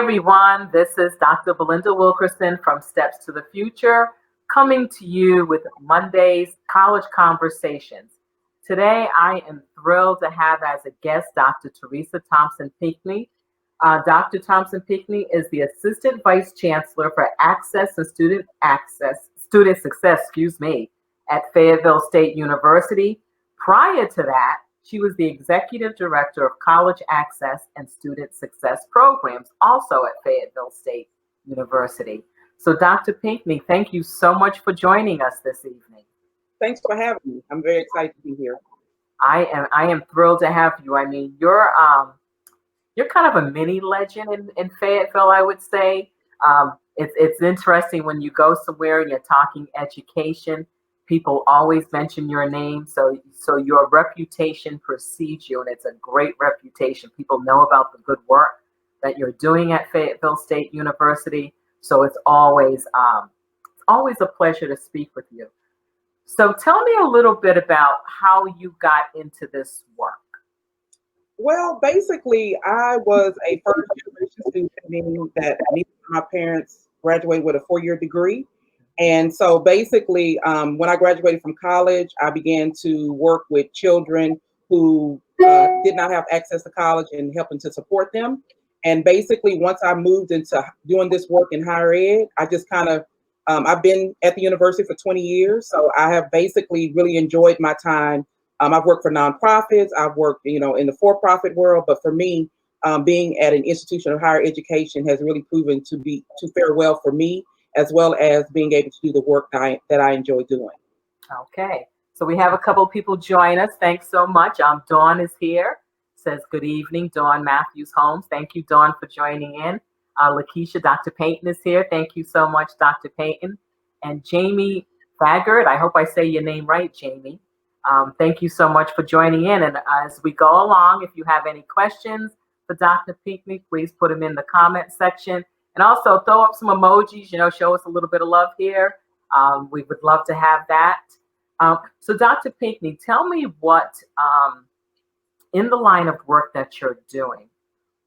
everyone. This is Dr. Belinda Wilkerson from Steps to the Future, coming to you with Monday's College Conversations. Today, I am thrilled to have as a guest Dr. Teresa Thompson-Pinckney. Dr. Thompson-Pinckney is the Assistant Vice Chancellor for Access and Student Success, at Fayetteville State University. Prior to that, she was the Executive Director of College Access and Student Success Programs, also at Fayetteville State University. So Dr. Pinkney, thank you so much for joining us this evening. Thanks for having me. I'm very excited to be here. I am thrilled to have you. I mean, you're kind of a mini legend in Fayetteville, I would say. It's interesting when you go somewhere and you're talking education, people always mention your name, so your reputation precedes you, and it's a great reputation. People know about the good work that you're doing at Fayetteville State University, so it's always a pleasure to speak with you. So tell me a little bit about how you got into this work. Well, basically, I was a first-generation student, meaning that neither of my parents graduated with a 4-year degree. And so basically, when I graduated from college, I began to work with children who did not have access to college and helping to support them. And basically, once I moved into doing this work in higher ed, I just kind of, I've been at the university for 20 years. So I have basically really enjoyed my time. I've worked for nonprofits. I've worked, in the for-profit world. But for me, being at an institution of higher education has really proven to fare well for me, as well as being able to do the work that I enjoy doing. Okay, so we have a couple of people join us. Thanks so much. Dawn is here. Says good evening, Dawn Matthews Holmes. Thank you, Dawn, for joining in. Lakeisha, Dr. Payton is here. Thank you so much, Dr. Payton. And Jamie Faggard, I hope I say your name right, Jamie. Thank you so much for joining in. And as we go along, if you have any questions for Dr. Pinkney, please put them in the comment section. And also throw up some emojis, show us a little bit of love here. We would love to have that. So Dr. Pinkney, tell me what, in the line of work that you're doing,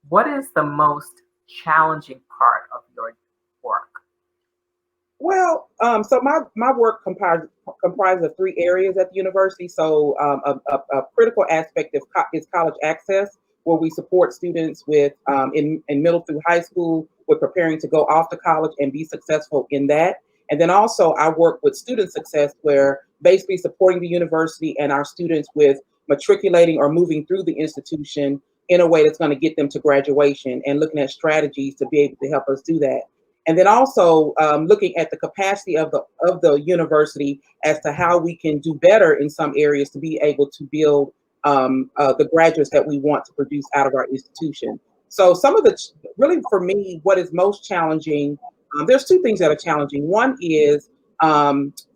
what is the most challenging part of your work? Well, so my work comprises of 3 areas at the university. So a critical aspect is college access, where we support students with in middle through high school with preparing to go off to college and be successful in that. And then also I work with student success, where basically supporting the university and our students with matriculating or moving through the institution in a way that's going to get them to graduation, and looking at strategies to be able to help us do that. And then also looking at the capacity of the university as to how we can do better in some areas to be able to build the graduates that we want to produce out of our institution. So some of really for me, what is most challenging, there's 2 things that are challenging. One is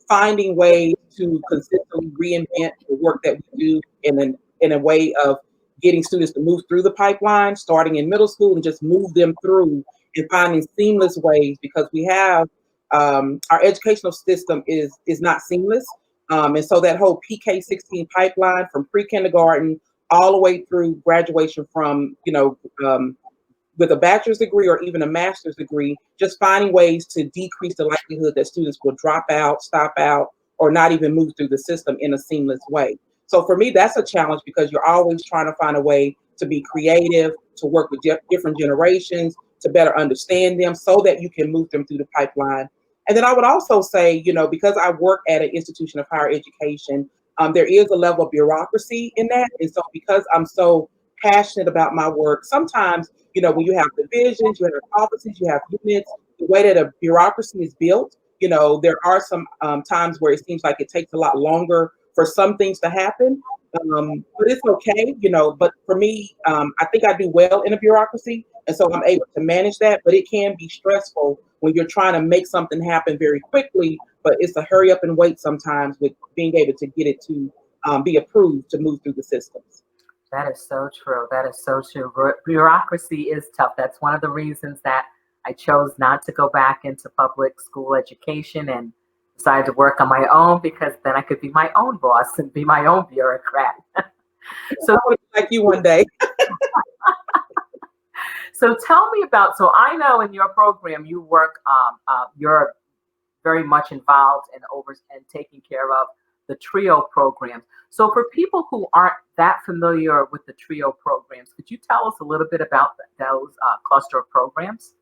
finding ways to consistently reinvent the work that we do in a way of getting students to move through the pipeline, starting in middle school, and just move them through and finding seamless ways, because we have our educational system is not seamless. And so that whole PK-16 pipeline from pre-kindergarten all the way through graduation from, with a bachelor's degree or even a master's degree, just finding ways to decrease the likelihood that students will drop out, stop out, or not even move through the system in a seamless way. So for me, that's a challenge, because you're always trying to find a way to be creative, to work with different generations, to better understand them so that you can move them through the pipeline. And then I would also say, because I work at an institution of higher education, there is a level of bureaucracy in that. And so because I'm so passionate about my work, sometimes, when you have divisions, you have offices, you have units, the way that a bureaucracy is built, there are some times where it seems like it takes a lot longer for some things to happen. But it's okay, but for me, I think I do well in a bureaucracy. And so I'm able to manage that, but it can be stressful when you're trying to make something happen very quickly, but it's a hurry up and wait sometimes with being able to get it to be approved to move through the systems. That is so true. That is so true. Bureaucracy is tough. That's one of the reasons that I chose not to go back into public school education and decided to work on my own, because then I could be my own boss and be my own bureaucrat. So I want to be like you one day. So tell me about, so I know in your program you work, you're very much involved in over and taking care of the TRIO programs. So for people who aren't that familiar with the TRIO programs, could you tell us a little bit about those cluster of programs?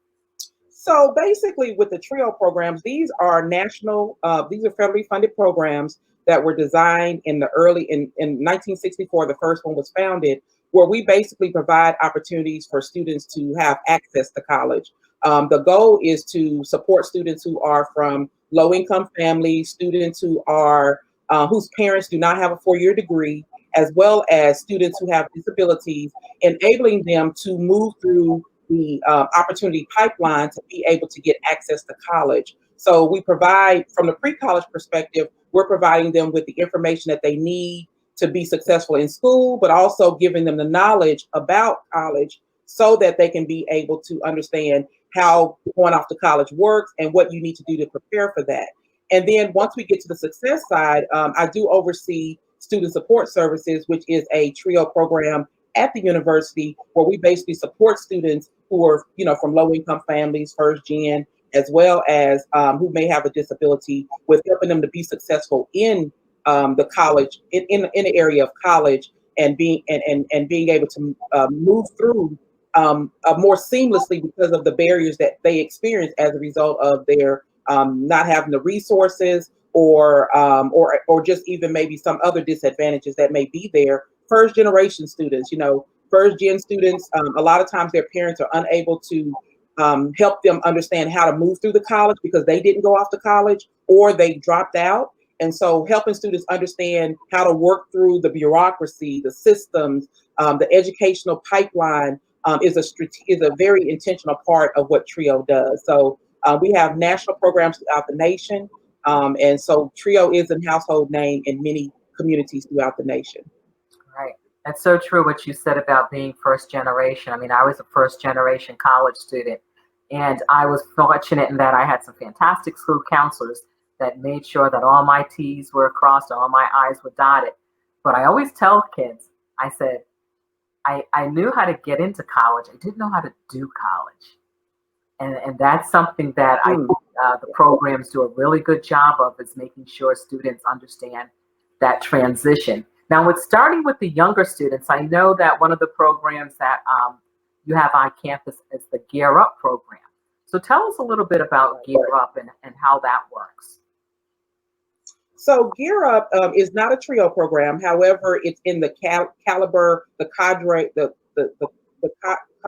So basically, with the TRIO programs, these are these are federally funded programs that were designed in the in 1964. The first one was founded, where we basically provide opportunities for students to have access to college. The goal is to support students who are from low-income families, students who are whose parents do not have a four-year degree, as well as students who have disabilities, enabling them to move through the opportunity pipeline to be able to get access to college. So we provide, from the pre-college perspective, we're providing them with the information that they need to be successful in school, but also giving them the knowledge about college so that they can be able to understand how going off to college works and what you need to do to prepare for that. And then once we get to the success side, I do oversee student support services, which is a TRIO program at the university where we basically support students who are, from low income families, first gen, as well as who may have a disability, with helping them to be successful in the college, in the area of college, and being able to move through more seamlessly because of the barriers that they experience as a result of their not having the resources or just even maybe some other disadvantages that may be there. First generation students, first gen students, a lot of times their parents are unable to help them understand how to move through the college because they didn't go off to college or they dropped out. And so helping students understand how to work through the bureaucracy, the systems, the educational pipeline is a very intentional part of what TRIO does. So we have national programs throughout the nation. And so TRIO is a household name in many communities throughout the nation. Right. That's so true what you said about being first generation. I mean, I was a first generation college student, and I was fortunate in that I had some fantastic school counselors that made sure that all my T's were crossed, all my I's were dotted. But I always tell kids, I said, I knew how to get into college. I didn't know how to do college. And that's something that I think the programs do a really good job of, is making sure students understand that transition. Now, with starting with the younger students, I know that one of the programs that you have on campus is the GEAR Up program. So tell us a little bit about GEAR Up and how that works. So GEAR Up is not a TRIO program. However, it's in the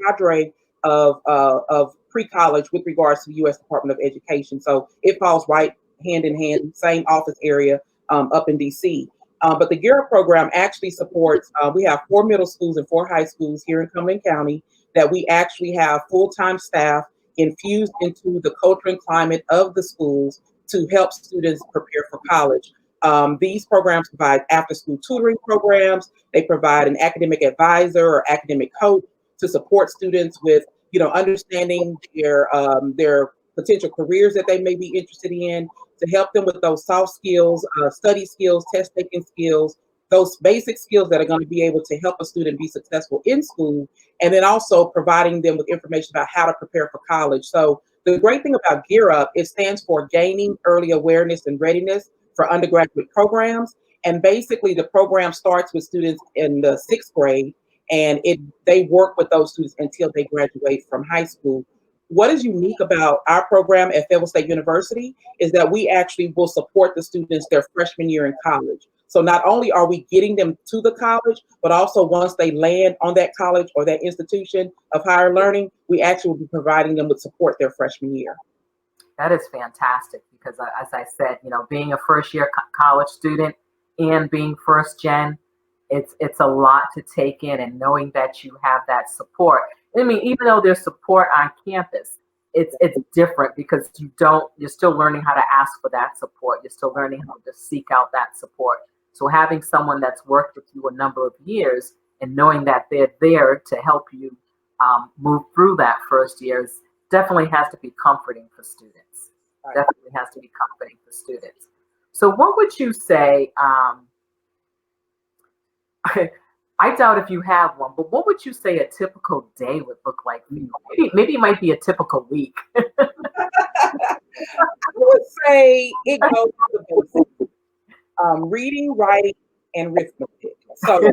cadre of pre-college with regards to the U.S. Department of Education. So it falls right hand in hand, same office area up in D.C. But the GEAR Up program actually supports, we have 4 middle schools and 4 high schools here in Cumberland County that we actually have full-time staff infused into the culture and climate of the schools to help students prepare for college. These programs provide after-school tutoring programs. They provide an academic advisor or academic coach to support students with, understanding their potential careers that they may be interested in, to help them with those soft skills, study skills, test-taking skills, those basic skills that are going to be able to help a student be successful in school, and then also providing them with information about how to prepare for college. So the great thing about GEAR Up, it stands for Gaining Early Awareness and Readiness for Undergraduate Programs. And basically the program starts with students in the 6th grade, and they work with those students until they graduate from high school. What is unique about our program at Fayetteville State University is that we actually will support the students their freshman year in college. So not only are we getting them to the college, but also once they land on that college or that institution of higher learning, we actually will be providing them with support their freshman year. That is fantastic because, as I said, being a first-year college student and being first gen, it's a lot to take in, and knowing that you have that support. I mean, even though there's support on campus, it's different because you're still learning how to ask for that support. You're still learning how to seek out that support. So having someone that's worked with you a number of years and knowing that they're there to help you move through that first year definitely has to be comforting for students. Right. Definitely has to be comforting for students. So what would you say, I doubt if you have one, but what would you say a typical day would look like for you? Maybe it might be a typical week. I would say it goes to the basics. Reading, writing, and arithmetic. So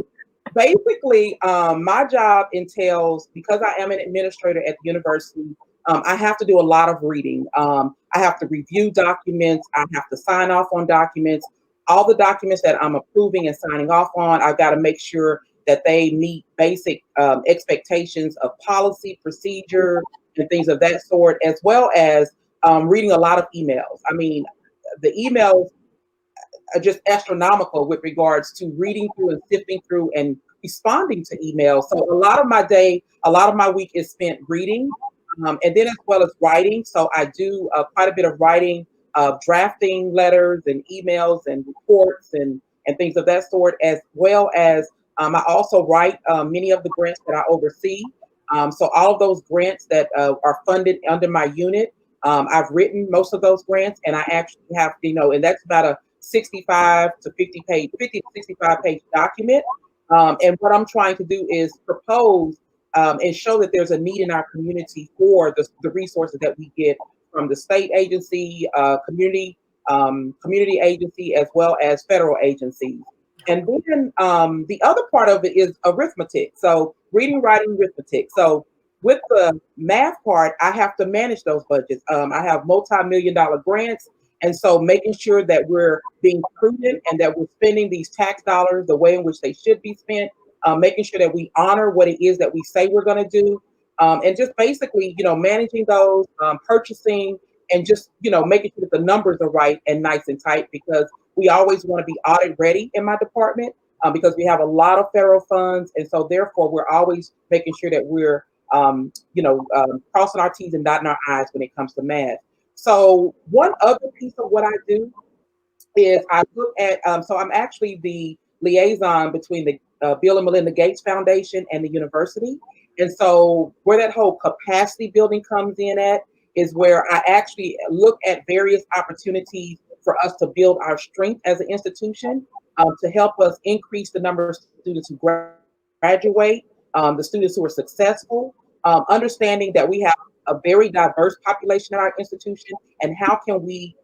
basically, my job entails, because I am an administrator at the university, I have to do a lot of reading. I have to review documents. I have to sign off on documents. All the documents that I'm approving and signing off on, I've got to make sure that they meet basic expectations of policy, procedure, and things of that sort, as well as reading a lot of emails. I mean, the emails are just astronomical with regards to reading through and sifting through and responding to emails. So a lot of my day, a lot of my week is spent reading, and then as well as writing. So I do quite a bit of writing, drafting letters and emails and reports and things of that sort, as well as I also write many of the grants that I oversee. So all of those grants that are funded under my unit, I've written most of those grants, and I actually have, and that's about a 65 to 50 page, 50 to 65 page document. And what I'm trying to do is propose and show that there's a need in our community for the resources that we get from the state agency, community agency, as well as federal agencies. And then the other part of it is arithmetic. So reading, writing, arithmetic. So with the math part, I have to manage those budgets. I have multi-million-dollar grants. And so making sure that we're being prudent and that we're spending these tax dollars the way in which they should be spent, making sure that we honor what it is that we say we're going to do, and just basically, managing those, purchasing, and just, making sure that the numbers are right and nice and tight, because we always want to be audit ready in my department, because we have a lot of federal funds. And so therefore, we're always making sure that we're, crossing our T's and dotting our I's when it comes to math. So one other piece of what I do is I look at, so I'm actually the liaison between the Bill and Melinda Gates Foundation and the university. And so where that whole capacity building comes in at is where I actually look at various opportunities for us to build our strength as an institution, to help us increase the number of students who graduate, the students who are successful, understanding that we have a very diverse population at our institution, and how can we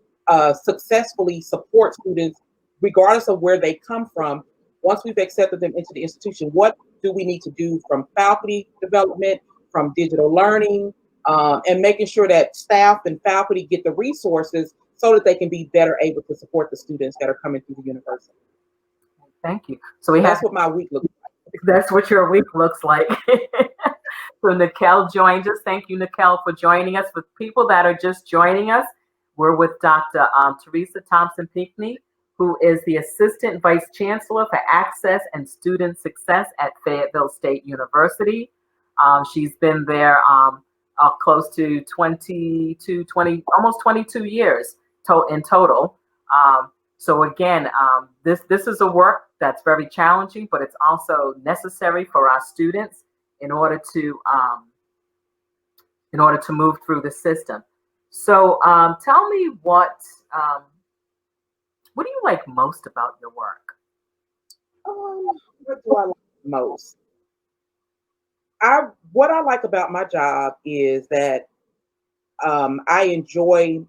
successfully support students regardless of where they come from. Once we've accepted them into the institution, what do we need to do from faculty development, from digital learning, and making sure that staff and faculty get the resources so that they can be better able to support the students that are coming through the university. Thank you. So that's what my week looks like. That's what your week looks like. So Nikel joined us. Thank you, Nikel, for joining us. For people that are just joining us, we're with Dr. Teresa Thompson-Pinckney, who is the Assistant Vice Chancellor for Access and Student Success at Fayetteville State University. She's been there close to almost 22 years in total. So again, this is a work that's very challenging, but it's also necessary for our students in order to move through the system. So tell me what do you like most about your work? What do I like most? What I like about my job is that I enjoy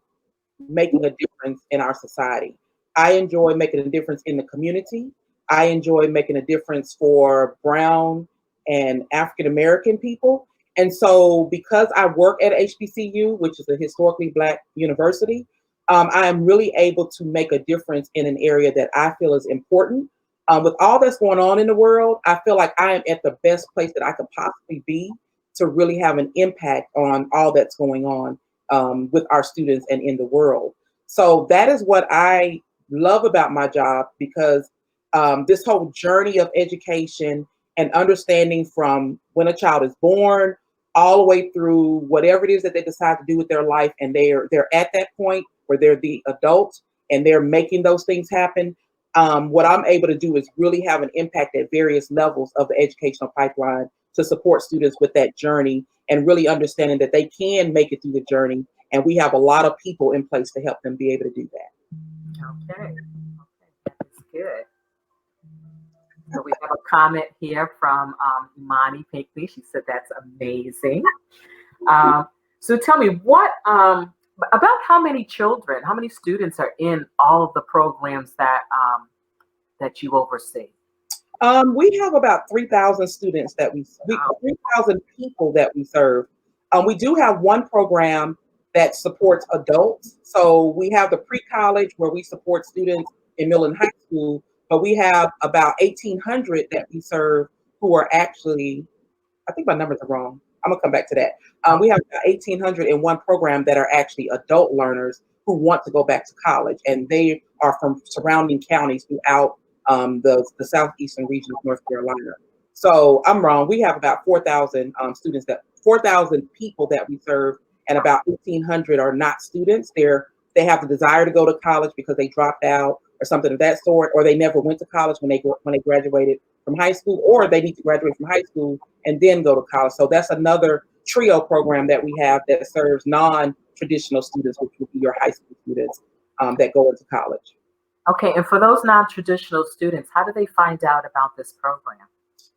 making a difference in our society. I enjoy making a difference in the community. I enjoy making a difference for Brown and African American people. And so because I work at HBCU, which is a historically Black university, I am really able to make a difference in an area that I feel is important. With all that's going on in the world, I feel like I am at the best place that I could possibly be to really have an impact on all that's going on with our students and in the world. So that is what I love about my job, because this whole journey of education and understanding from when a child is born all the way through whatever it is that they decide to do with their life, and they're at that point where they're the adult and they're making those things happen. What I'm able to do is really have an impact at various levels of the educational pipeline to support students with that journey, and really understanding that they can make it through the journey. And we have a lot of people in place to help them be able to do that. Okay, that's good. So we have a comment here from Imani Picnkney. She said that's amazing. So tell me about how many children, how many students are in all of the programs that you oversee? We have about 3,000 students that we Wow. 3,000 people that we serve. We do have one program that supports adults. So we have the pre-college where we support students in middle and high school, but we have about 1,800 that we serve who are actually, I think my numbers are wrong. I'm gonna come back to that. We have about 1,800 in one program that are actually adult learners who want to go back to college, and they are from surrounding counties throughout the southeastern region of North Carolina. So I'm wrong. We have about 4,000 students 4,000 people that we serve, and about 1,500 are not students. They have the desire to go to college because they dropped out or something of that sort, or they never went to college when they graduated from high school, or they need to graduate from high school and then go to college. So that's another trio program that we have that serves non-traditional students, which would be your high school students that go into college. Okay, and for those non-traditional students, how do they find out about this program?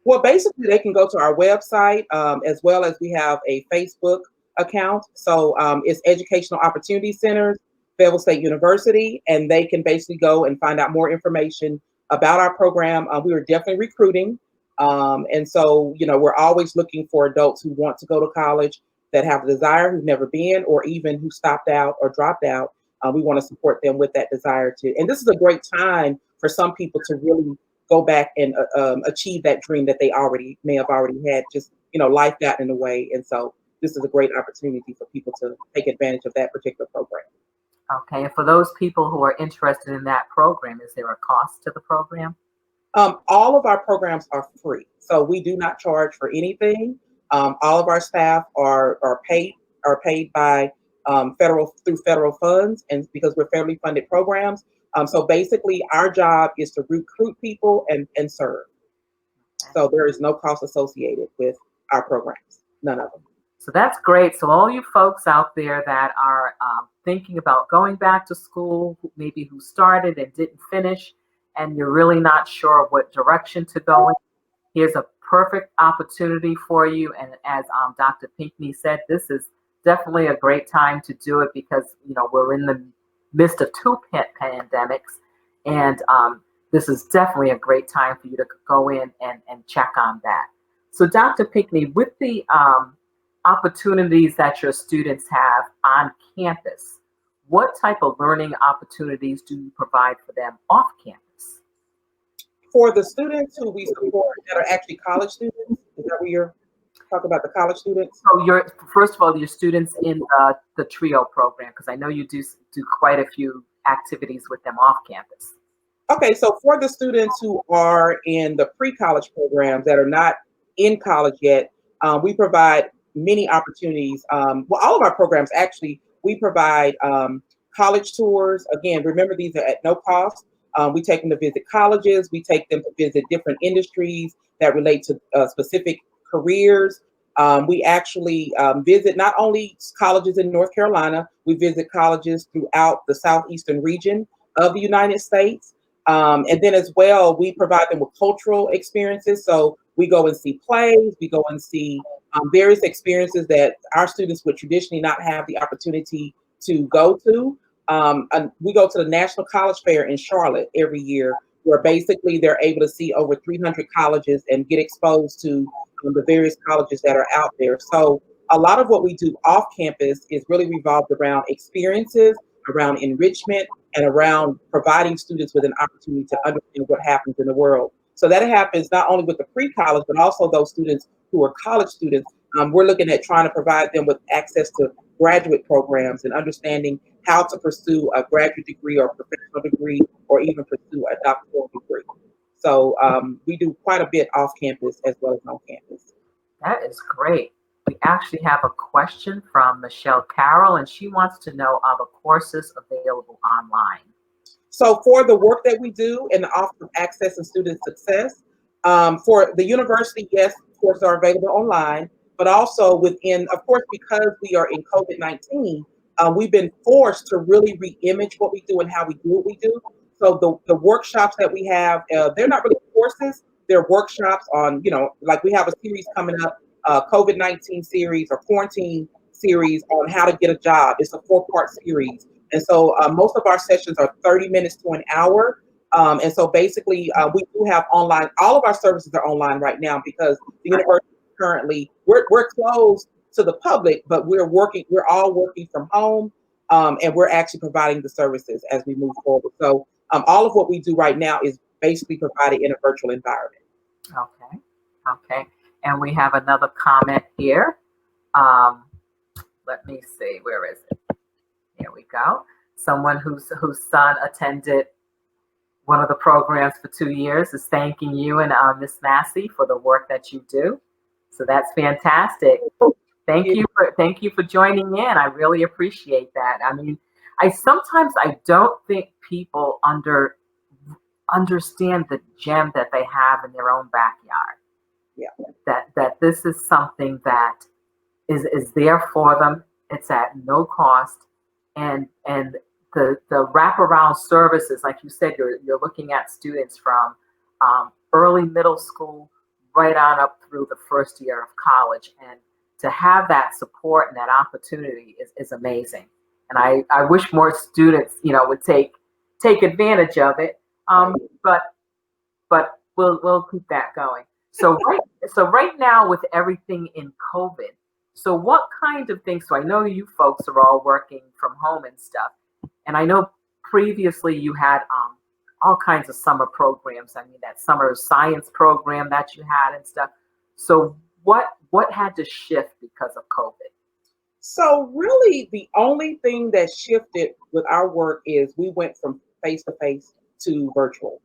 Well, basically, they can go to our website as well as we have a Facebook account. So it's Educational Opportunity Centers, Fayetteville State University, and they can basically go and find out more information about our program. We are definitely recruiting. And so, we're always looking for adults who want to go to college, that have a desire, who've never been, or even who stopped out or dropped out. We want to support them with that desire to. And this is a great time for some people to really go back and achieve that dream that they may have already had. Just, life got in the way. And so this is a great opportunity for people to take advantage of that particular program. Okay, and for those people who are interested in that program, is there a cost to the program? All of our programs are free, so we do not charge for anything. All of our staff are paid by through federal funds, and because we're federally funded programs. So basically, our job is to recruit people and serve. So there is no cost associated with our programs, none of them. So that's great. So all you folks out there that are thinking about going back to school, maybe who started and didn't finish, and you're really not sure what direction to go in, here's a perfect opportunity for you. And as Dr. Pinkney said, this is definitely a great time to do it because, we're in the midst of two pandemics. And this is definitely a great time for you to go in and check on that. So Dr. Pinkney, with the opportunities that your students have on campus, what type of learning opportunities do you provide for them off campus? For the students who we support that are actually college students, is that what you're talking about, the college students? So first of all, your students in the TRIO program, because I know you do quite a few activities with them off campus. Okay, so for the students who are in the pre-college programs that are not in college yet, we provide many opportunities. Well, all of our programs actually, we provide college tours. Again, remember these are at no cost. We take them to visit colleges. We take them to visit different industries that relate to specific careers. We actually visit not only colleges in North Carolina, we visit colleges throughout the southeastern region of the United States. And then as well, we provide them with cultural experiences. So we go and see plays, we go and see various experiences that our students would traditionally not have the opportunity to go to. And we go to the National College Fair in Charlotte every year, where basically they're able to see over 300 colleges and get exposed to the various colleges that are out there. So a lot of what we do off campus is really revolved around experiences, around enrichment, and around providing students with an opportunity to understand what happens in the world. So that happens not only with the pre-college, but also those students who are college students. We're looking at trying to provide them with access to graduate programs and understanding how to pursue a graduate degree or professional degree, or even pursue a doctoral degree. So we do quite a bit off campus as well as on campus. That is great. We actually have a question from Michelle Carroll, and she wants to know, are the courses available online? So for the work that we do in the Office of Access and Student Success, for the university, yes, courses are available online, but also within, of course, because we are in COVID-19, we've been forced to really re-image what we do and how we do what we do. So the workshops that we have, they're not really courses, there are workshops on, like we have a series coming up, COVID-19 series or quarantine series on how to get a job. It's a 4-part series. And so most of our sessions are 30 minutes to an hour. And so basically we do have online, all of our services are online right now because the university currently, we're closed to the public, but we're all working from home. And we're actually providing the services as we move forward. So all of what we do right now is basically provided in a virtual environment. Okay. Okay. And we have another comment here. Let me see, where is it? Here we go. Someone whose son attended one of the programs for 2 years is thanking you and Miss Massey for the work that you do. So that's fantastic. Thank you for joining in. I really appreciate that. I mean, sometimes I don't think people understand the gem that they have in their own backyard. Yeah. That this is something that is there for them. It's at no cost, and the wraparound services, like you said, you're looking at students from early middle school right on up through the first year of college, and to have that support and that opportunity is amazing. And I wish more students, would take advantage of it. But we'll keep that going. So right now with everything in COVID, so what kind of things? So I know you folks are all working from home and stuff, and I know previously you had all kinds of summer programs. I mean, that summer science program that you had and stuff. So what had to shift because of COVID? So really the only thing that shifted with our work is we went from face-to-face to virtual.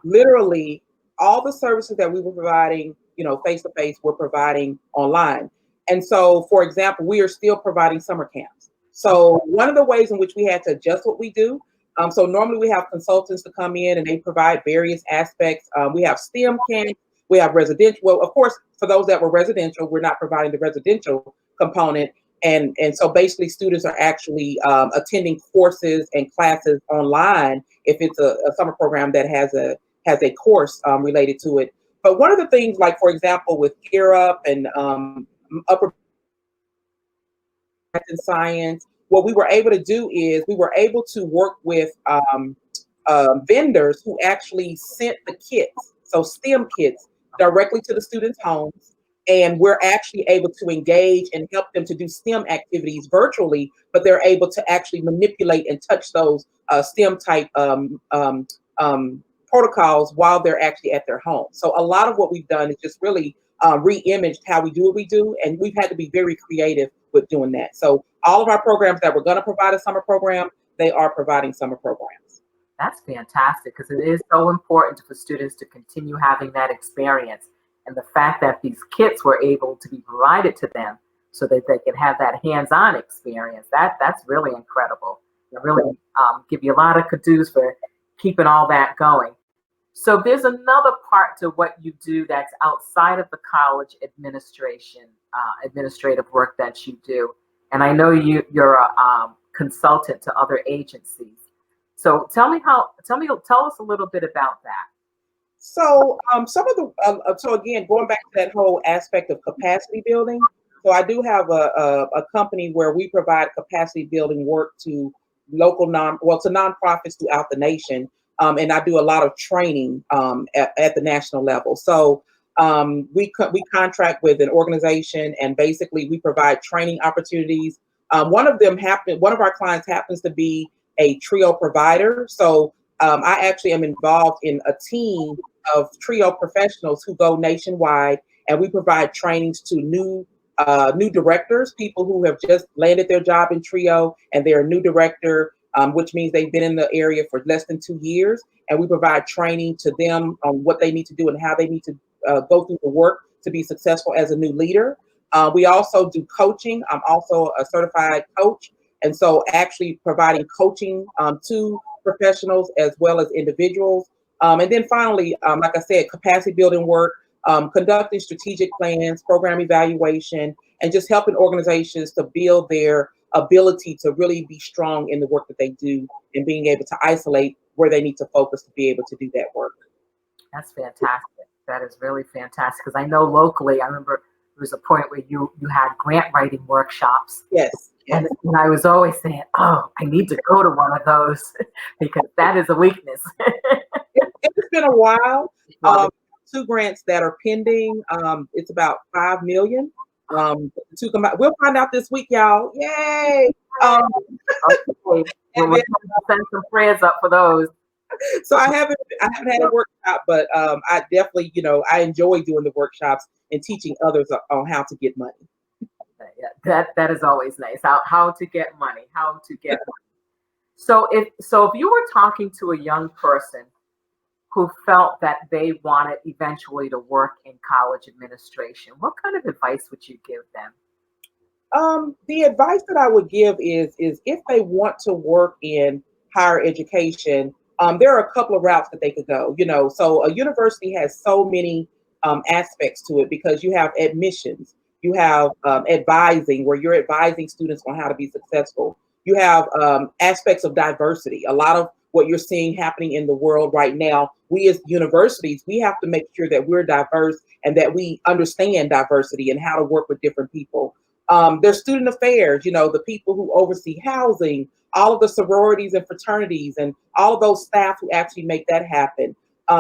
Literally all the services that we were providing, face-to-face, we're providing online. And so, for example, we are still providing summer camps. So one of the ways in which we had to adjust what we do, so normally we have consultants to come in and they provide various aspects. We have STEM camps, we have residential. Well, of course, for those that were residential, we're not providing the residential component. And so basically students are actually attending courses and classes online if it's a summer program that has a course related to it. But one of the things, like for example, with Gear Up and upper in science, what we were able to do is we were able to work with vendors who actually sent the kits, so STEM kits, directly to the students' homes. And we're actually able to engage and help them to do STEM activities virtually, but they're able to actually manipulate and touch those STEM type protocols while they're actually at their home. So a lot of what we've done is just really re-imaged how we do what we do, and we've had to be very creative with doing that. So all of our programs that we're going to provide a summer program, they are providing summer programs. That's fantastic, because it is so important for students to continue having that experience. And the fact that these kits were able to be provided to them so that they can have that hands-on experience, that's really incredible. I really give you a lot of kudos for keeping all that going. So there's another part to what you do that's outside of the college administration, administrative work that you do. And I know you're a consultant to other agencies. So tell us a little bit about that. So some of the, so again, going back to that whole aspect of capacity building. So I do have a company where we provide capacity building work to local to nonprofits throughout the nation. And I do a lot of training at the national level. So we contract with an organization, and basically we provide training opportunities. One of our clients happens to be a TRIO provider. So I actually am involved in a team of TRIO professionals who go nationwide, and we provide trainings to new directors, people who have just landed their job in TRIO and they're a new director, which means they've been in the area for less than 2 years. And we provide training to them on what they need to do and how they need to go through the work to be successful as a new leader. We also do coaching. I'm also a certified coach. And so actually providing coaching to professionals as well as individuals. And then finally, like I said, capacity building work, conducting strategic plans, program evaluation, and just helping organizations to build their ability to really be strong in the work that they do and being able to isolate where they need to focus to be able to do that work. That's fantastic. That is really fantastic, because I know locally, I remember there was a point where you had grant writing workshops. Yes, yes. And I was always saying, oh, I need to go to one of those because that is a weakness. It's been a while. 2 grants that are pending. It's about 5 million. Two come out. We'll find out this week, y'all. Yay! Okay. And We'll then, send some prayers up for those. so I haven't had a workshop, but I definitely, I enjoy doing the workshops and teaching others on how to get money. Yeah, that is always nice. How to get money, how to get money. So if you were talking to a young person who felt that they wanted eventually to work in college administration, what kind of advice would you give them? The advice that I would give is if they want to work in higher education, there are a couple of routes that they could go. So a university has so many aspects to it, because you have admissions, you have advising, where you're advising students on how to be successful. You have aspects of diversity. A lot of what you're seeing happening in the world right now, we as universities, we have to make sure that we're diverse and that we understand diversity and how to work with different people. There's student affairs, the people who oversee housing, all of the sororities and fraternities, and all of those staff who actually make that happen.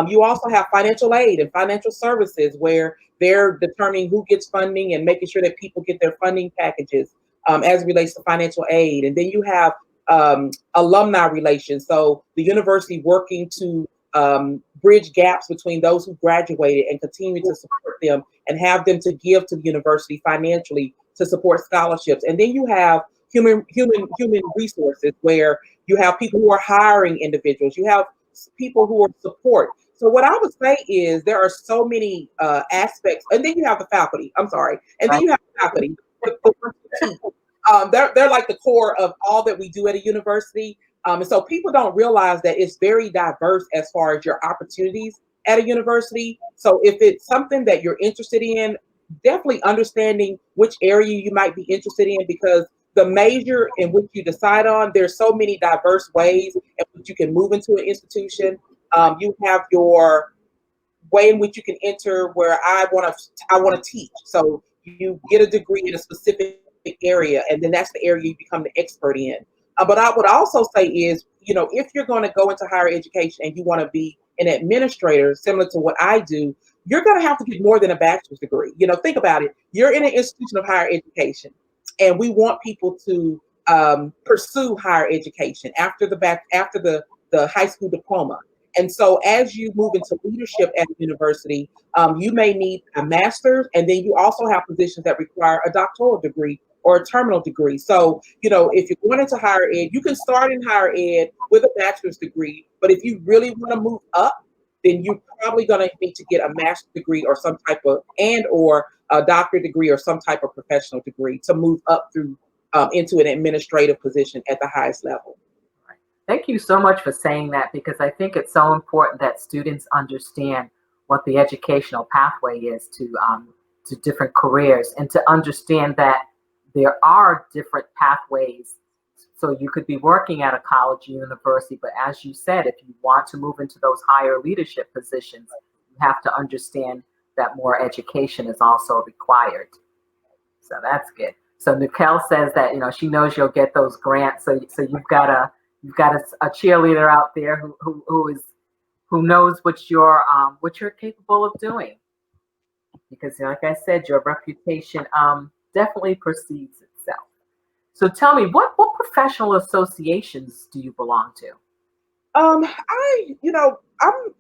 You also have financial aid and financial services, where they're determining who gets funding and making sure that people get their funding packages as it relates to financial aid. And then you have alumni relations. So the university working to bridge gaps between those who graduated and continue to support them and have them to give to the university financially to support scholarships. And then you have human resources, where you have people who are hiring individuals. You have people who are support. So what I would say is there are so many aspects. And then you have the faculty. I'm sorry. And then you have the faculty. They're like the core of all that we do at a university. And so people don't realize that it's very diverse as far as your opportunities at a university. So if it's something that you're interested in, definitely understanding which area you might be interested in, because the major in which you decide on, there's so many diverse ways in which you can move into an institution. You have your way in which you can enter, where I want to teach. So you get a degree in a specific area, and then that's the area you become the expert in. But I would also say is, if you're going to go into higher education and you want to be an administrator, similar to what I do, you're going to have to get more than a bachelor's degree. Think about it. You're in an institution of higher education, and we want people to pursue higher education after the high school diploma. And so as you move into leadership at a university, you may need a master's, and then you also have positions that require a doctoral degree or a terminal degree. So, if you're going into higher ed, you can start in higher ed with a bachelor's degree, but if you really want to move up, then you're probably going to need to get a master's degree or some type of, or a doctorate degree or some type of professional degree to move up through into an administrative position at the highest level. Thank you so much for saying that, because I think it's so important that students understand what the educational pathway is to different careers, and to understand that there are different pathways. So you could be working at a college or university, but as you said, if you want to move into those higher leadership positions, you have to understand that more education is also required. So that's good. So Nicole says that she knows you'll get those grants. So you've got a cheerleader out there who knows what you're capable of doing, because like I said, your reputation definitely precedes itself. So tell me, what professional associations do you belong to? I'm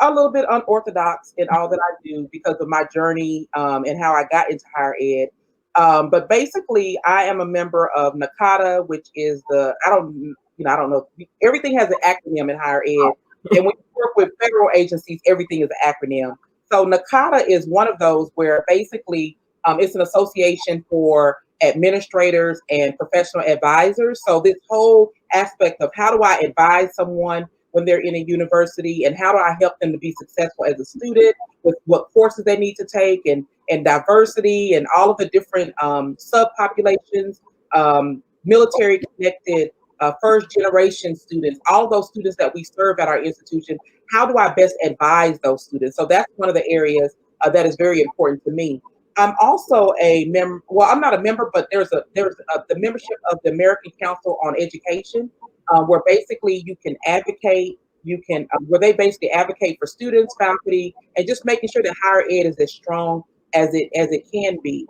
a little bit unorthodox in all that I do because of my journey and how I got into higher ed. But basically, I am a member of NACADA, which is I don't know. Everything has an acronym in higher ed. And when you work with federal agencies, everything is an acronym. So NACADA is one of those where basically it's an association for administrators and professional advisors. So this whole aspect of how do I advise someone when they're in a university, and how do I help them to be successful as a student, with what courses they need to take, and diversity, and all of the different subpopulations, military connected, first generation students, all of those students that we serve at our institution. How do I best advise those students? So that's one of the areas that is very important to me. I'm also a member. Well, I'm not a member, but the membership of the American Council on Education, where basically you can advocate. You can where they basically advocate for students, faculty, and just making sure that higher ed is as strong as it can be.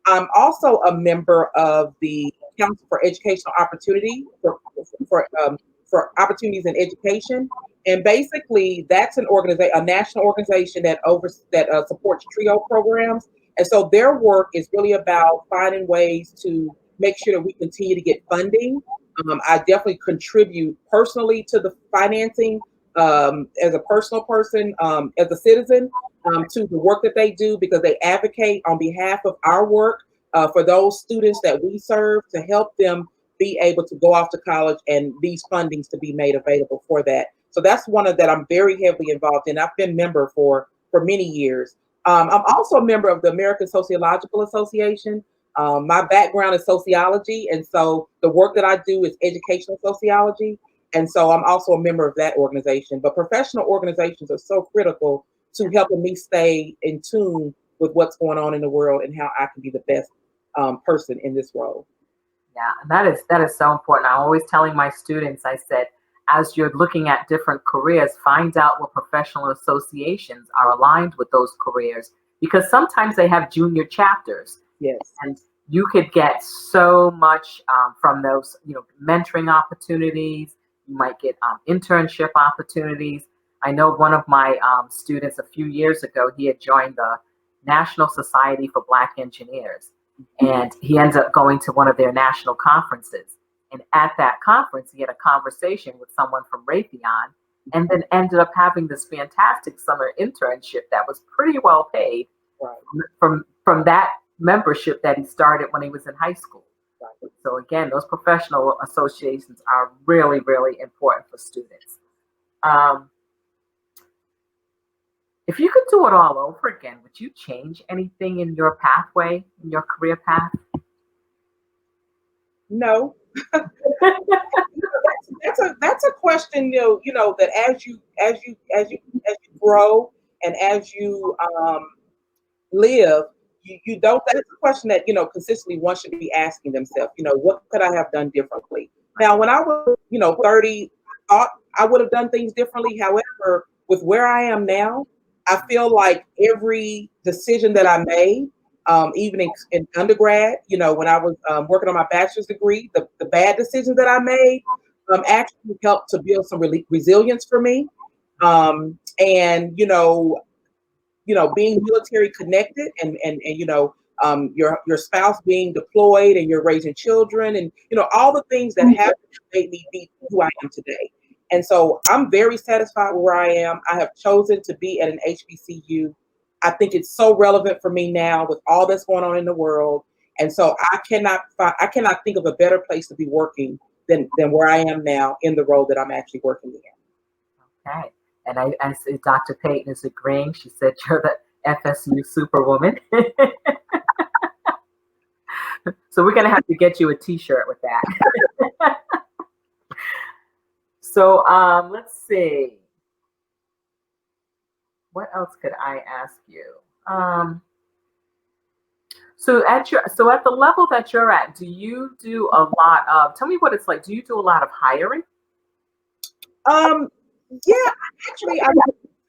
I'm also a member of the Council for Educational Opportunity for opportunities in education, and basically that's an organization, a national organization that supports TRIO programs. And so their work is really about finding ways to make sure that we continue to get funding. I definitely contribute personally to the financing as a personal person, as a citizen, to the work that they do because they advocate on behalf of our work for those students that we serve to help them be able to go off to college and these fundings to be made available for that. So that's one of that I'm very heavily involved in. I've been member for many years. I'm also a member of the American Sociological Association. My background is sociology, and so the work that I do is educational sociology. And so I'm also a member of that organization. But professional organizations are so critical to helping me stay in tune with what's going on in the world and how I can be the best person in this role. Yeah, and that is so important. I'm always telling my students, I said, as you're looking at different careers, find out what professional associations are aligned with those careers because sometimes they have junior chapters. Yes. And you could get so much from those, mentoring opportunities. You might get internship opportunities. I know one of my students a few years ago, he had joined the National Society for Black Engineers. And he ends up going to one of their national conferences. And at that conference, he had a conversation with someone from Raytheon and then ended up having this fantastic summer internship that was pretty well paid from that membership that he started when he was in high school. Right. So again, those professional associations are really, really important for students. If you could do it all over again, would you change anything in your pathway, in your career path? No. that's a question, that as you grow and as you live, you don't. That's a question that consistently one should be asking themselves. What could I have done differently? Now, when I was 30, I thought I would have done things differently. However, with where I am now, I feel like every decision that I made, even in undergrad, when I was working on my bachelor's degree, the bad decisions that I made actually helped to build some resilience for me. And being military connected and your spouse being deployed and you're raising children and all the things that have made me be who I am today. And so I'm very satisfied with where I am. I have chosen to be at an HBCU. I think it's so relevant for me now with all that's going on in the world. And so I cannot think of a better place to be working than where I am now in the role that I'm actually working in. Okay. And I see Dr. Payton is agreeing. She said you're the FSU superwoman. So we're going to have to get you a T-shirt with that. So let's see. What else could I ask you? So at the level that you're at, do you do a lot of? Tell me what it's like. Do you do a lot of hiring? Yeah, actually, I'm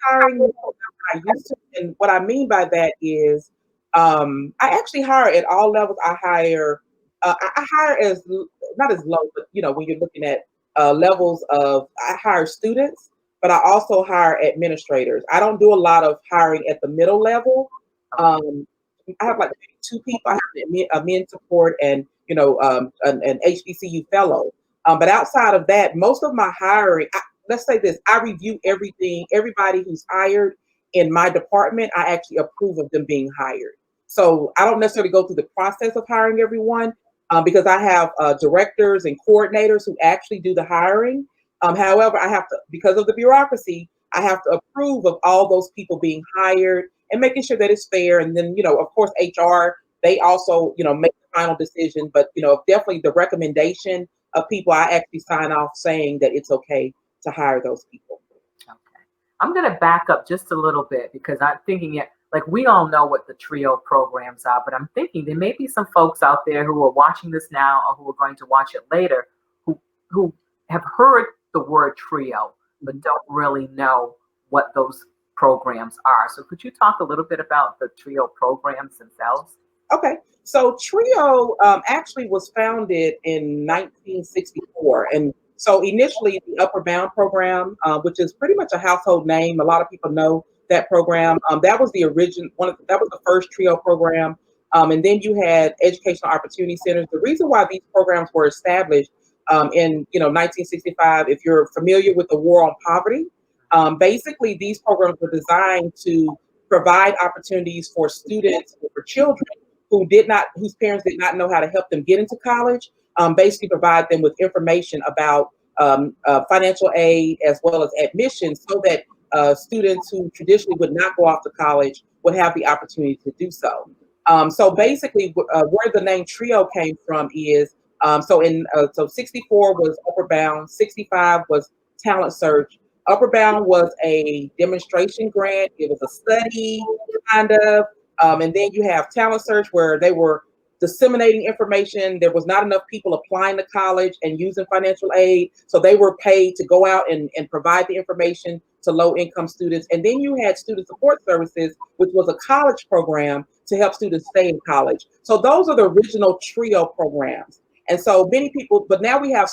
hiring more than I used to, and what I mean by that is, I actually hire at all levels. I hire as not as low, but when you're looking at levels of, I hire students, but I also hire administrators. I don't do a lot of hiring at the middle level. I have like 2 people. I have a men support and an HBCU fellow. But outside of that, most of my hiring, let's say this, I review everybody who's hired in my department. I actually approve of them being hired. So I don't necessarily go through the process of hiring everyone because I have directors and coordinators who actually do the hiring. However, I have to, because of the bureaucracy, I have to approve of all those people being hired and making sure that it's fair. And then, of course, HR, they also, make the final decision. But, definitely the recommendation of people, I actually sign off saying that it's okay to hire those people. Okay. I'm going to back up just a little bit because I'm thinking like we all know what the TRIO programs are, but I'm thinking there may be some folks out there who are watching this now or who are going to watch it later who have heard the word TRIO but don't really know what those programs are. So could you talk a little bit about the TRIO programs themselves? Okay, so TRIO actually was founded in 1964, and so initially the Upper Bound program, which is pretty much a household name, a lot of people know that program. That was the original that was the first TRIO program, and then you had Educational Opportunity Centers. The reason why these programs were established in 1965, if you're familiar with the War on Poverty, basically these programs were designed to provide opportunities for students or for children whose parents did not know how to help them get into college, basically provide them with information about financial aid as well as admissions so that students who traditionally would not go off to college would have the opportunity to do so. So basically where the name TRIO came from is, so 64 was Upper Bound, 65 was Talent Search. Upper Bound was a demonstration grant. It was a study, kind of. And then you have Talent Search, where they were disseminating information. There was not enough people applying to college and using financial aid. So they were paid to go out and provide the information to low-income students. And then you had Student Support Services, which was a college program to help students stay in college. So those are the original TRIO programs. And so many people, but now we have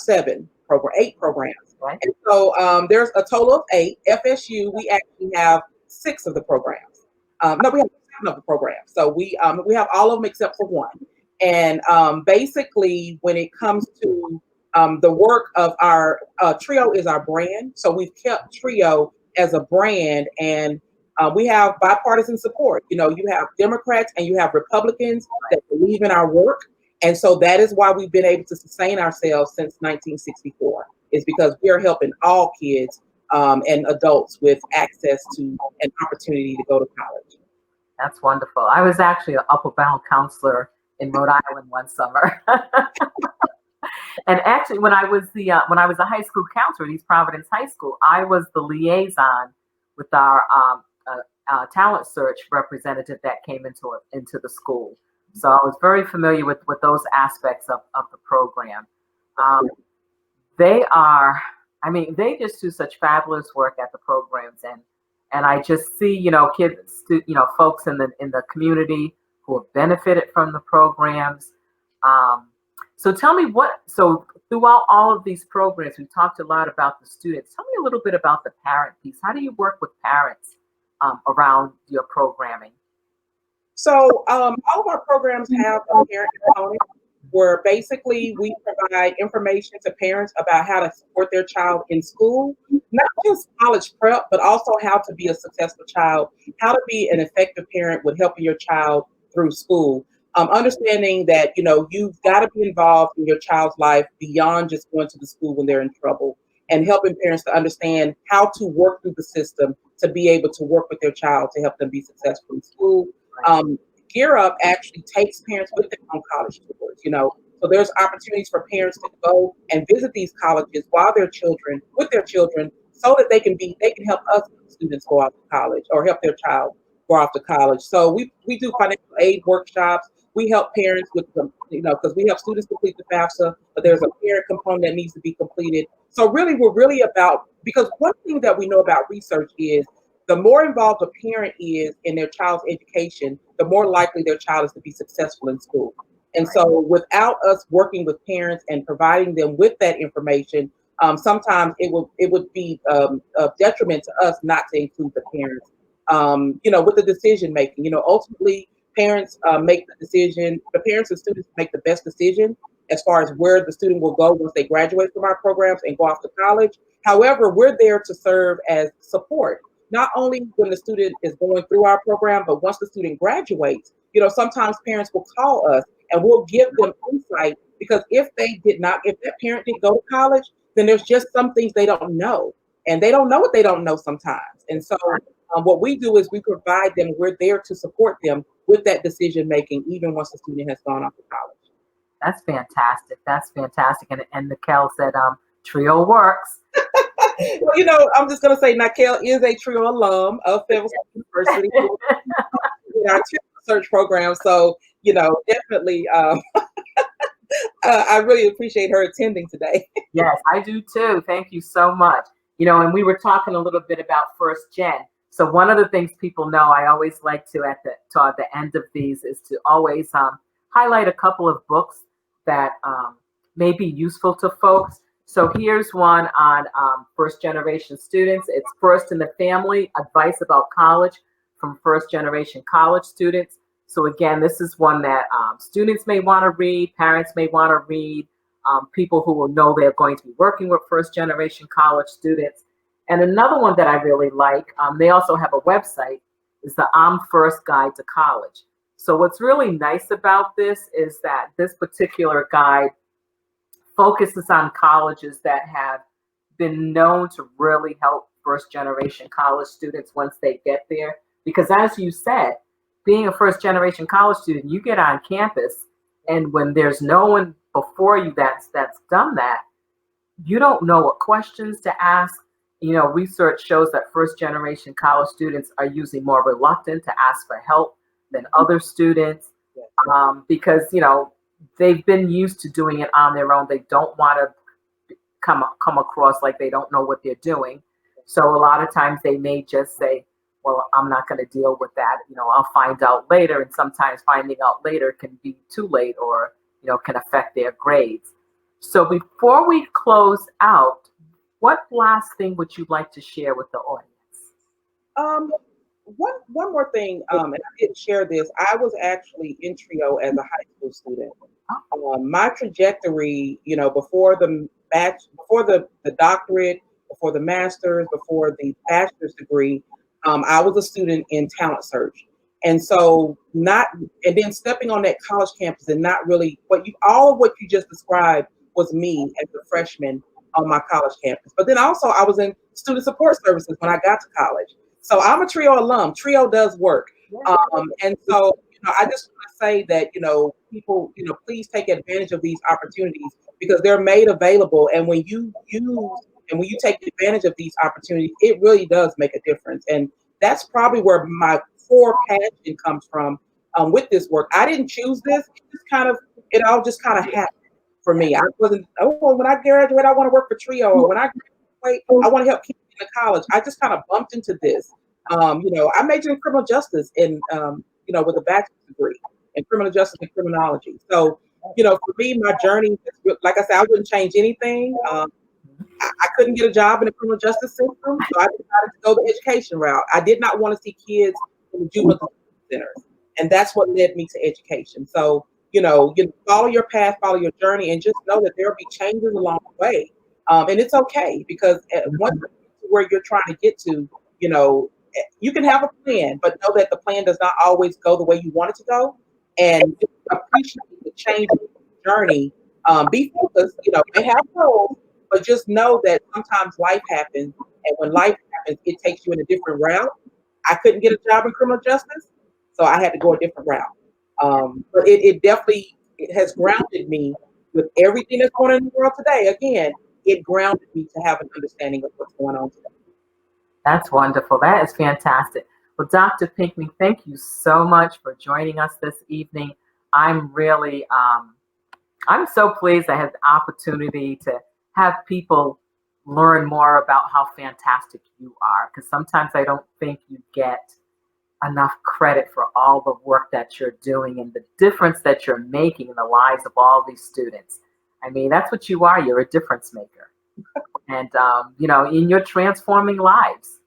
eight programs. Right. And so there's a total of 8. FSU, we actually have 6 of the programs. No, we have 7 of the programs. So we have all of them except for 1. And basically, when it comes to the work of our TRIO is our brand. So we've kept TRIO as a brand, and we have bipartisan support. You have Democrats and you have Republicans that believe in our work. And so that is why we've been able to sustain ourselves since 1964, is because we are helping all kids and adults with access to an opportunity to go to college. That's wonderful. I was actually an Upper Bound counselor in Rhode Island one summer. And actually, when I was a high school counselor at East Providence High School, I was the liaison with our talent search representative that came into the school. So I was very familiar with those aspects of the program. They just do such fabulous work at the programs, and I just see, kids, folks in the community who have benefited from the programs. So tell me so throughout all of these programs, we talked a lot about the students. Tell me a little bit about the parent piece. How do you work with parents around your programming? So all of our programs have a parent component where basically we provide information to parents about how to support their child in school, not just college prep, but also how to be a successful child, how to be an effective parent with helping your child through school. Understanding that, you've got to be involved in your child's life beyond just going to the school when they're in trouble, and helping parents to understand how to work through the system to be able to work with their child to help them be successful in school. GEAR Up actually takes parents with them on college tours, so there's opportunities for parents to go and visit these colleges with their children, so that they can help us students go off to college or help their child go off to college. So we do financial aid workshops. We help parents with them, because we help students complete the FAFSA, but there's a parent component that needs to be completed. So really, we're really about, because one thing that we know about research is the more involved a parent is in their child's education, the more likely their child is to be successful in school. And so without us working with parents and providing them with that information, sometimes it would be a detriment to us not to include the parents, with the decision making. Ultimately, parents make the decision. The parents and students make the best decision as far as where the student will go once they graduate from our programs and go off to college. However, we're there to serve as support, not only when the student is going through our program, but once the student graduates. Sometimes parents will call us and we'll give them insight, because if that parent didn't go to college, then there's just some things they don't know, and they don't know what they don't know sometimes. And so what we do is we provide them, we're there to support them with that decision making, even once the student has gone off to college. That's fantastic. And Mikkel said, TRIO works. Well, I'm just going to say Nakel is a TRIO alum of Fayetteville State University in our search program. So, definitely, I really appreciate her attending today. Yes, I do too. Thank you so much. And we were talking a little bit about first gen. So one of the things people know, I always like to toward the end of these is to always highlight a couple of books that may be useful to folks. So here's one on first generation students. It's First in the Family, Advice About College from First Generation College Students. So again, this is one that students may want to read, parents may want to read, people who will know they're going to be working with first generation college students. And another one that I really like, they also have a website, is the I'm First Guide to College. So what's really nice about this is that this particular guide focuses on colleges that have been known to really help first generation college students once they get there. Because as you said, being a first generation college student, you get on campus, and when there's no one before you that's done that, you don't know what questions to ask. Research shows that first generation college students are usually more reluctant to ask for help than other students, because they've been used to doing it on their own. They don't want to come across like they don't know what they're doing. So a lot of times they may just say, well, I'm not going to deal with that. I'll find out later. And sometimes finding out later can be too late, or can affect their grades. So before we close out, what last thing would you like to share with the audience? One more thing, and I didn't share this. I was actually in TRIO as a high school student. My trajectory, before the doctorate, before the master's, before the bachelor's degree, I was a student in talent search. And so and then stepping on that college campus and not really all of what you just described was me as a freshman on my college campus. But then also I was in student support services when I got to college. So I'm a TRIO alum. TRIO does work. And so, I just want to say that, people, please take advantage of these opportunities because they're made available. And when you take advantage of these opportunities, it really does make a difference. And that's probably where my core passion comes from with this work. I didn't choose this. It all just kind of happened for me. I wasn't, when I graduate, I want to work for TRIO. Or when I graduate, I want to help kids in college. I just kind of bumped into this. I majored in criminal justice with a bachelor's degree in criminal justice and criminology. So, for me, my journey, like I said, I wouldn't change anything. I couldn't get a job in the criminal justice system, so I decided to go the education route. I did not want to see kids in the juvenile centers, and that's what led me to education. So, follow your path, follow your journey, and just know that there will be changes along the way. And it's okay because once where you're trying to get to, you can have a plan, but know that the plan does not always go the way you want it to go. And appreciate the change in the journey. Be focused, and have goals, but just know that sometimes life happens, and when life happens, it takes you in a different route. I couldn't get a job in criminal justice, so I had to go a different route. But it definitely has grounded me with everything that's going on in the world today. Again, it grounded me to have an understanding of what's going on today. That's wonderful. That is fantastic. Well, Dr. Pinkney, thank you so much for joining us this evening. I'm really, I'm so pleased I had the opportunity to have people learn more about how fantastic you are, because sometimes I don't think you get enough credit for all the work that you're doing and the difference that you're making in the lives of all these students. I mean, that's what you are. You're a difference maker. And, in your transforming lives,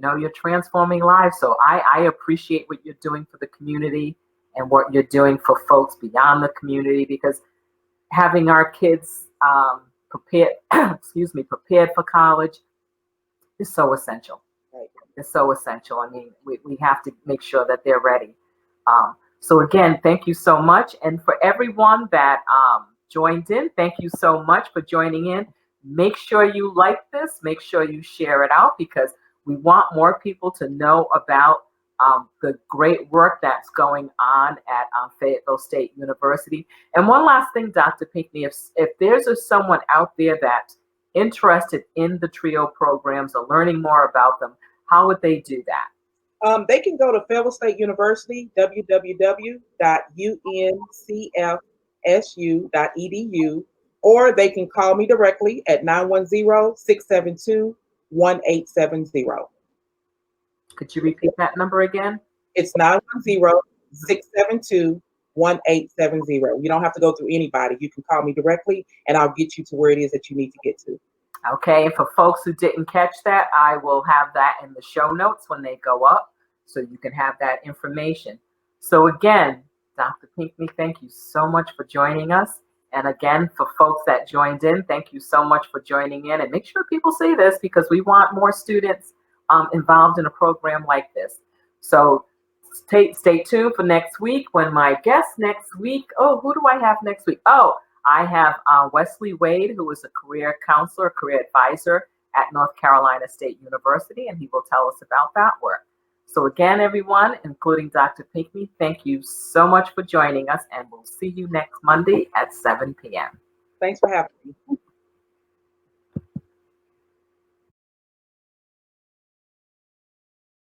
you're transforming lives. So I appreciate what you're doing for the community and what you're doing for folks beyond the community, because having our kids prepared for college is so essential. It's so essential. I mean, we have to make sure that they're ready. So again, thank you so much. And for everyone that joined in, thank you so much for joining in. Make sure you like this. Make sure you share it out, because we want more people to know about the great work that's going on at Fayetteville State University. And one last thing, Dr. Pinkney, if there's someone out there that interested in the TRIO programs or learning more about them, how would they do that? They can go to Fayetteville State University, www.uncfsu.edu, or they can call me directly at 910-672-1870. Could you repeat that number again? It's 910-672-1870. You don't have to go through anybody. You can call me directly, and I'll get you to where it is that you need to get to. Okay, and for folks who didn't catch that, I will have that in the show notes when they go up, so you can have that information. So again, Dr. Pinkney, thank you so much for joining us. And again, for folks that joined in, thank you so much for joining in. And make sure people see this, because we want more students involved in a program like this. So stay tuned for next week when my guest next week, who do I have next week? I have Wesley Wade, who is a career counselor, career advisor at North Carolina State University, and he will tell us about that work. So again, everyone, including Dr. Pinkney, thank you so much for joining us, and we'll see you next Monday at 7 p.m. Thanks for having me.